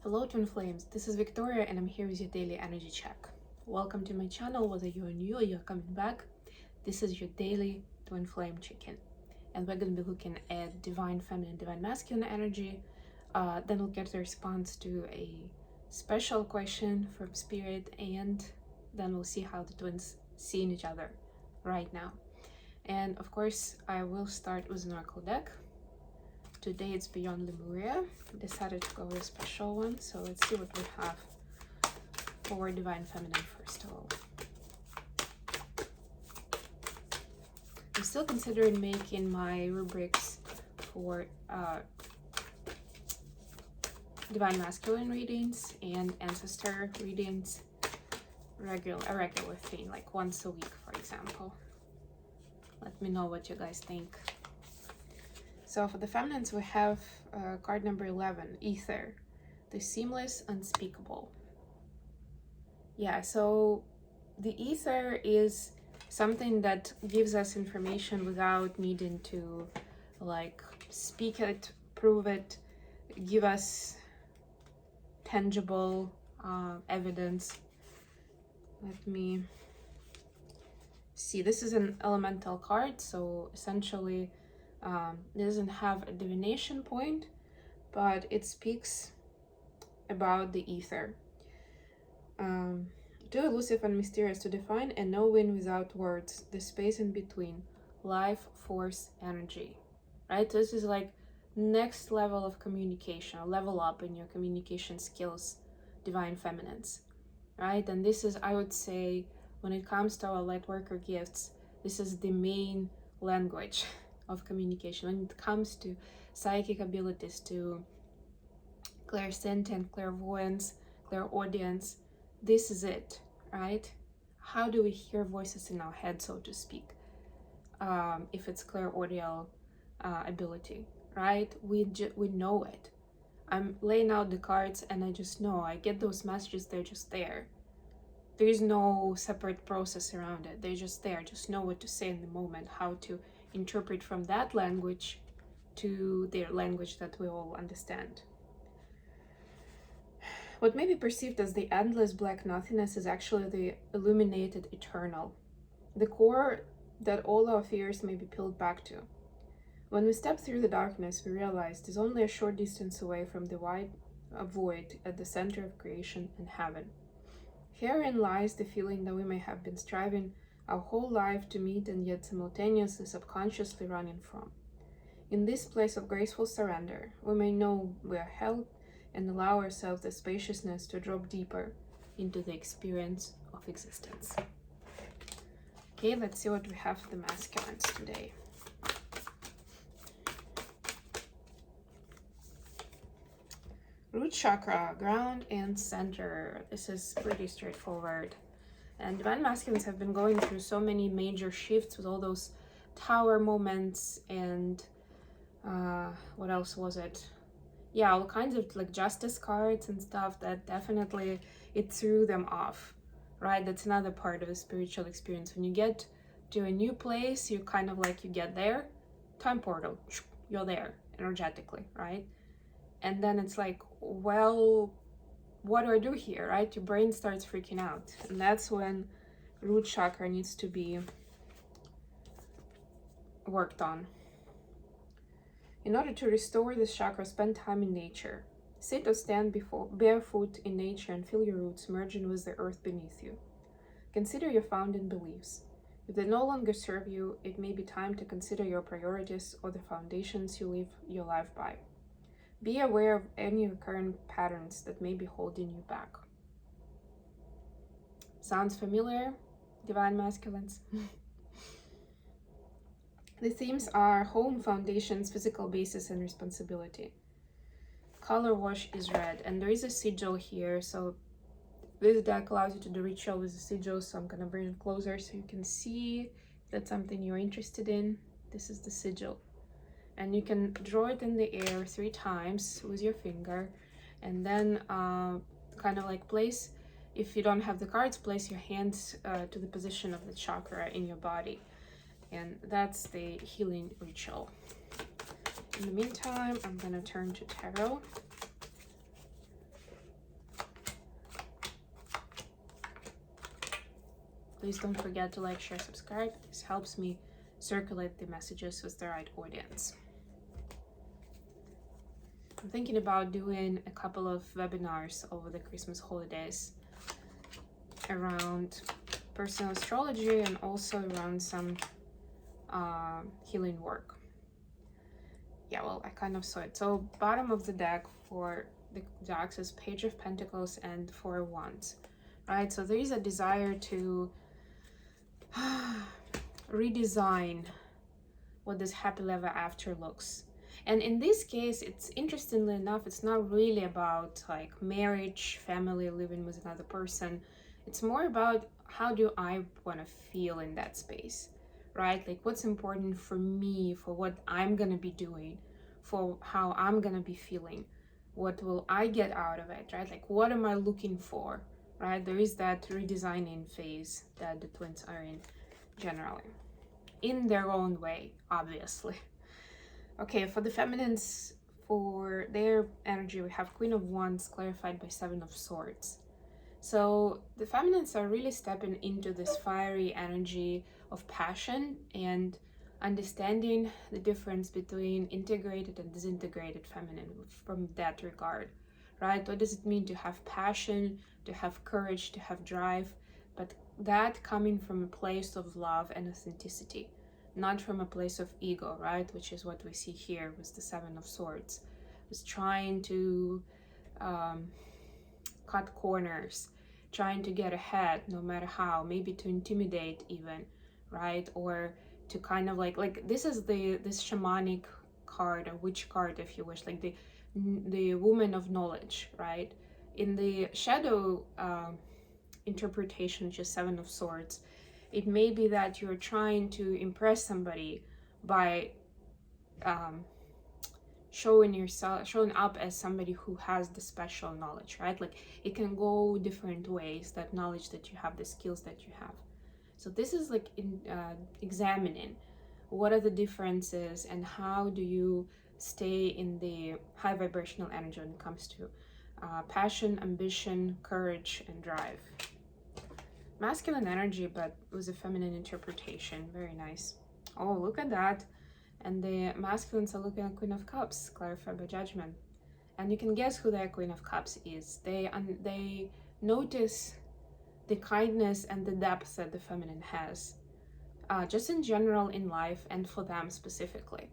Hello Twin Flames, this is Victoria and I'm here with your daily energy check. Welcome to my channel, whether you're new or you're coming back. This is your daily Twin Flame check-in. And we're going to be looking at Divine Feminine, Divine Masculine energy. Then we'll get the response to a special question from Spirit, and then we'll see how the twins see each other right now. And of course, I will start with an oracle deck. Today it's Beyond Lemuria. Decided to go with a special one, so let's see what we have for Divine Feminine first of all. I'm still considering making my rubrics for Divine Masculine readings and Ancestor readings a regular thing, like once a week, for example. Let me know what you guys think. So for the feminines, we have card number 11, Ether, the seamless, unspeakable. Yeah, so the ether is something that gives us information without needing to like speak it, prove it, give us tangible evidence. Let me see. This is an elemental card, so essentially it doesn't have a divination point, but it speaks about the ether. Too elusive and mysterious to define, and knowing without words, the space in between, life force energy, right? So this is like next level of communication, a level up in your communication skills, divine feminines, right? And this is, I would say, when it comes to our light worker gifts, this is the main language of communication. When it comes to psychic abilities, to clairsentient, clairvoyance, clairaudience, this is it, right? How do we hear voices in our head, so to speak, if it's clairaudial ability, right? We know it. I'm laying out the cards and I just know, I get those messages, they're just there. There is no separate process around it. They're just there. Just know what to say in the moment, how to interpret from that language to their language that we all understand. What may be perceived as the endless black nothingness is actually the illuminated eternal, the core that all our fears may be peeled back to. When we step through the darkness, we realize it is only a short distance away from the wide void at the center of creation and heaven. Herein lies the feeling that we may have been striving our whole life to meet and yet simultaneously subconsciously running from. In this place of graceful surrender, we may know we are held and allow ourselves the spaciousness to drop deeper into the experience of existence. Okay, let's see what we have for the masculines today. Root chakra, ground and center. This is pretty straightforward. And divine masculines have been going through so many major shifts with all those tower moments and what else was it? Yeah, all kinds of like justice cards and stuff that definitely it threw them off, right? That's another part of the spiritual experience. When you get to a new place, you kind of like, you get there, time portal, you're there energetically, right? And then it's like, well, what do I do here, right? Your brain starts freaking out. And that's when root chakra needs to be worked on. In order to restore this chakra, spend time in nature. Sit or stand barefoot in nature and feel your roots merging with the earth beneath you. Consider your founding beliefs. If they no longer serve you, it may be time to consider your priorities or the foundations you live your life by. Be aware of any recurrent patterns that may be holding you back. Sounds familiar, divine masculines? The themes are home, foundations, physical basis, and responsibility. Color wash is red, and there is a sigil here, so this deck allows you to do ritual with the sigil, so I'm gonna bring it closer so you can see if that's something you're interested in. This is the sigil. And you can draw it in the air 3 times with your finger, and then kind of like place, if you don't have the cards, place your hands to the position of the chakra in your body. And that's the healing ritual. In the meantime, I'm gonna turn to tarot Please don't forget to like, share, subscribe. This helps me circulate the messages with the right audience. I'm thinking about doing a couple of webinars over the Christmas holidays around personal astrology and also around some healing work. Yeah, well, I kind of saw it. So bottom of the deck for the decks is Page of Pentacles and Four of Wands, right? So there is a desire to redesign what this happily ever after looks. And in this case, it's interestingly enough, it's not really about like marriage, family, living with another person. It's more about how do I want to feel in that space, right? Like what's important for me, for what I'm going to be doing, for how I'm going to be feeling. What will I get out of it, right? Like what am I looking for, right? There is that redesigning phase that the twins are in generally, in their own way, obviously. Okay, for the feminines, for their energy, we have Queen of Wands clarified by Seven of Swords. So the feminines are really stepping into this fiery energy of passion and understanding the difference between integrated and disintegrated feminine from that regard, right? What does it mean to have passion, to have courage, to have drive, but that coming from a place of love and authenticity, not from a place of ego, right? Which is what we see here with the Seven of Swords. It's trying to cut corners, trying to get ahead no matter how, maybe to intimidate even, right? Or to kind of like this is this shamanic card, a witch card if you wish, like the woman of knowledge, right? In the shadow interpretation, which is Seven of Swords, it may be that you're trying to impress somebody by showing up as somebody who has the special knowledge, right? Like it can go different ways, that knowledge that you have, the skills that you have. So this is like examining what are the differences and how do you stay in the high vibrational energy when it comes to passion, ambition, courage, and drive. Masculine energy, but with a feminine interpretation. Very nice. Oh, look at that. And the masculines are looking at Queen of Cups, clarified by Judgment. And you can guess who their Queen of Cups is. They notice the kindness and the depth that the feminine has, just in general in life and for them specifically.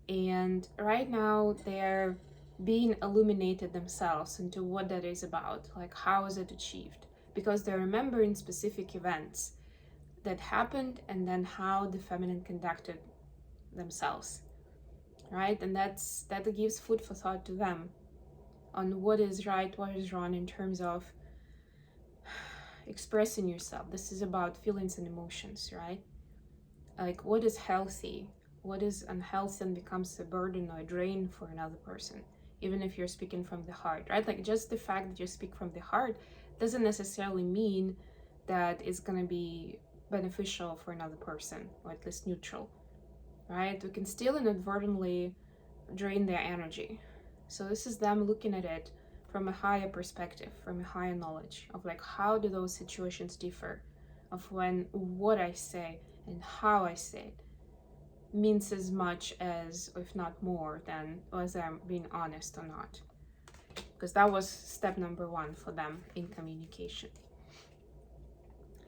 And right now they're being illuminated themselves into what that is about, like how is it achieved, because they're remembering specific events that happened and then how the feminine conducted themselves, right? And that gives food for thought to them on what is right, what is wrong in terms of expressing yourself. This is about feelings and emotions, right? Like what is healthy, what is unhealthy and becomes a burden or a drain for another person, even if you're speaking from the heart, right? Like just the fact that you speak from the heart doesn't necessarily mean that it's going to be beneficial for another person, or at least neutral, right? We can still inadvertently drain their energy. So this is them looking at it from a higher perspective, from a higher knowledge of like how do those situations differ, of when what I say and how I say it means as much as, if not more than, whether I'm being honest or not. Because that was step number one for them in communication.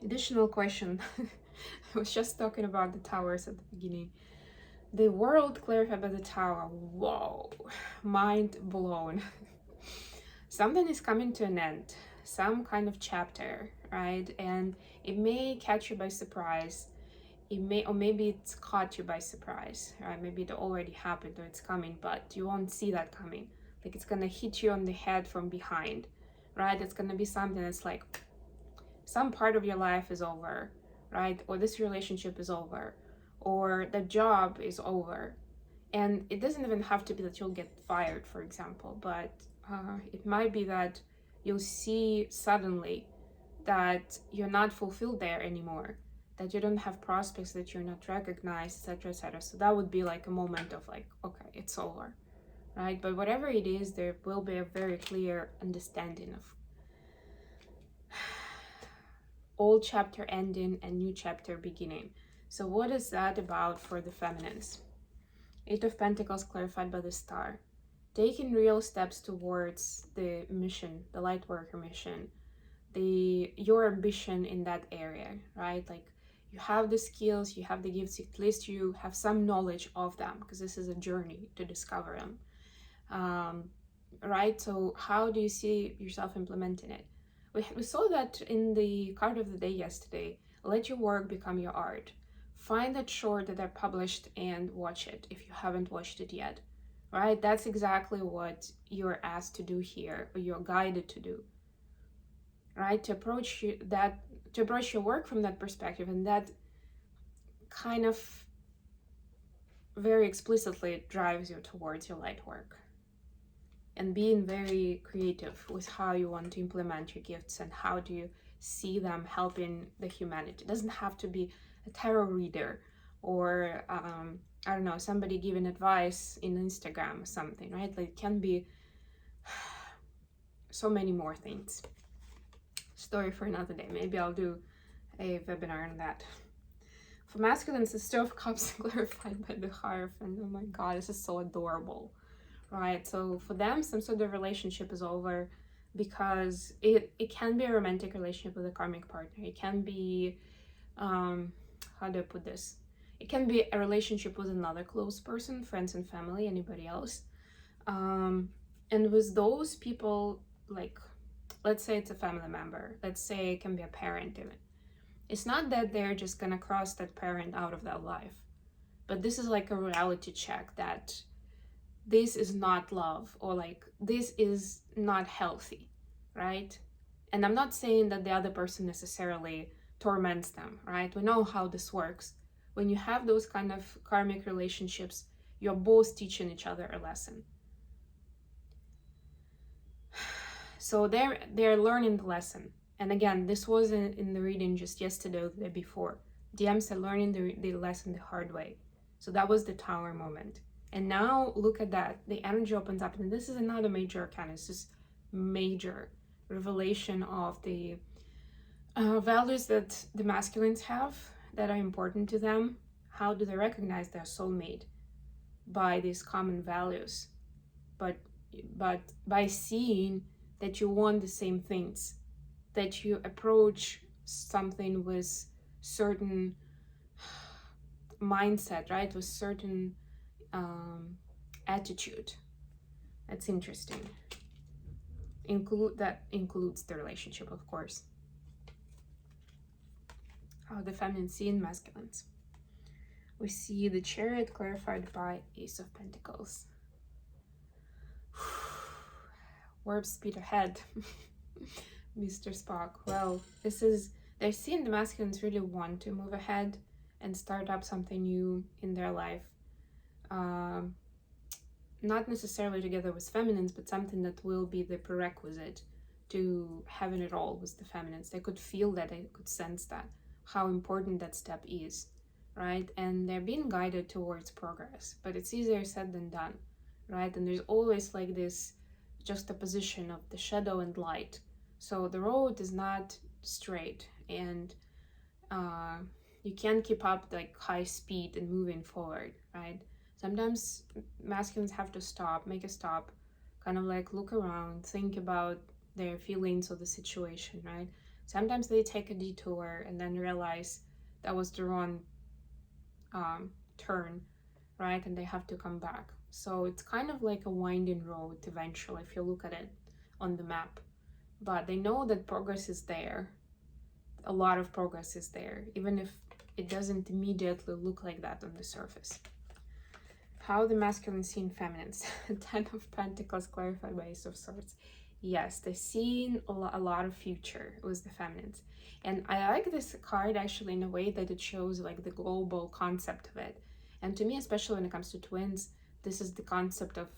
Additional question. I was just talking about the towers at the beginning. The world clarified by the tower. Whoa, mind blown. Something is coming to an end, some kind of chapter, right? And it may catch you by surprise. It may, or maybe it's caught you by surprise, right? Maybe it already happened or it's coming, but you won't see that coming. Like it's gonna hit you on the head from behind, right? It's gonna be something that's like some part of your life is over, right? Or this relationship is over, or the job is over. And it doesn't even have to be that you'll get fired, for example, but it might be that you'll see suddenly that you're not fulfilled there anymore, that you don't have prospects, that you're not recognized, etc., etc. So that would be like a moment of like, okay, it's over, right? But whatever it is, there will be a very clear understanding of old chapter ending and new chapter beginning. So what is that about for the feminines? Eight of Pentacles clarified by the star. Taking real steps towards the mission, the light worker mission, your ambition in that area, right? Like you have the skills, you have the gifts, at least you have some knowledge of them, because this is a journey to discover them. Right? So how do you see yourself implementing it? We saw that in the card of the day yesterday. Let your work become your art. Find that short that are published and watch it if you haven't watched it yet. Right? That's exactly what you're asked to do here, or you're guided to do. Right? To approach your work from that perspective, and that kind of very explicitly drives you towards your light work. And being very creative with how you want to implement your gifts and how do you see them helping the humanity. It doesn't have to be a tarot reader or I don't know, somebody giving advice in Instagram or something, right? Like it can be so many more things. Story for another day. Maybe I'll do a webinar on that. For masculines, the Star of Cups clarified by the Hierophant. Oh my god, this is so adorable. Right, so for them, some sort of relationship is over, because it can be a romantic relationship with a karmic partner. It can be, how do I put this? It can be a relationship with another close person, friends and family, anybody else. And with those people, like, let's say it's a family member, let's say it can be a parent even. It's not that they're just gonna cross that parent out of their life, but this is like a reality check that this is not love, or like this is not healthy, right? And I'm not saying that the other person necessarily torments them, right? We know how this works. When you have those kind of karmic relationships, you're both teaching each other a lesson. So they're learning the lesson. And again, this wasn't in the reading just yesterday or the day before. DMs are learning the lesson the hard way. So that was the Tower moment. And now look at that. The energy opens up, and this is another major arcana. It's just major revelation of the values that the masculines have that are important to them. How do they recognize their soulmate? By these common values, but by seeing that you want the same things, that you approach something with certain mindset, right? With certain attitude. That's interesting. That includes the relationship, of course. How the feminine see in masculines. We see the Chariot clarified by Ace of Pentacles. Warp speed ahead. Mr. Spock. Well, they're seeing the masculines really want to move ahead and start up something new in their life. Not necessarily together with feminines, but something that will be the prerequisite to having it all with the feminines. They could feel that, they could sense that, how important that step is, right? And they're being guided towards progress, but it's easier said than done, right? And there's always like this juxtaposition of the shadow and light. So the road is not straight, and you can't keep up like high speed and moving forward, right? Sometimes masculines have to stop, make a stop, kind of like look around, think about their feelings of the situation, right? Sometimes they take a detour and then realize that was the wrong turn, right? And they have to come back. So it's kind of like a winding road eventually, if you look at it on the map. But they know that progress is there. A lot of progress is there, even if it doesn't immediately look like that on the surface. How the masculine see feminines. 10 of Pentacles clarified by Ace of Swords. Yes, they're seeing a lot of future with the feminines. And I like this card actually in a way that it shows like the global concept of it. And to me, especially when it comes to twins, this is the concept of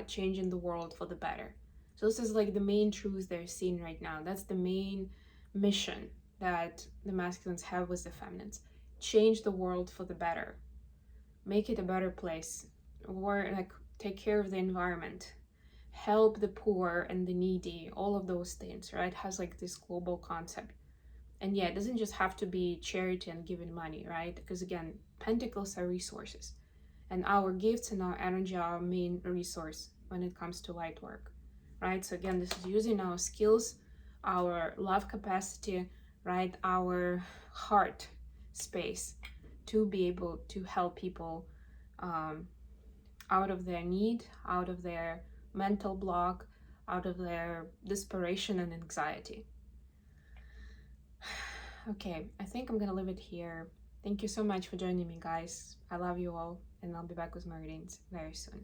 changing the world for the better. So this is like the main truth they're seeing right now. That's the main mission that the masculines have with the feminines. Change the world for the better. Make it a better place, or like take care of the environment, help the poor and the needy, all of those things, right? It has like this global concept. And yeah, it doesn't just have to be charity and giving money, right? Because again, pentacles are resources, and our gifts and our energy are our main resource when it comes to light work, right? So again, this is using our skills, our love capacity, right? Our heart space to be able to help people out of their need, out of their mental block, out of their desperation and anxiety. Okay, I think I'm gonna leave it here. Thank you so much for joining me, guys. I love you all, and I'll be back with more readings very soon.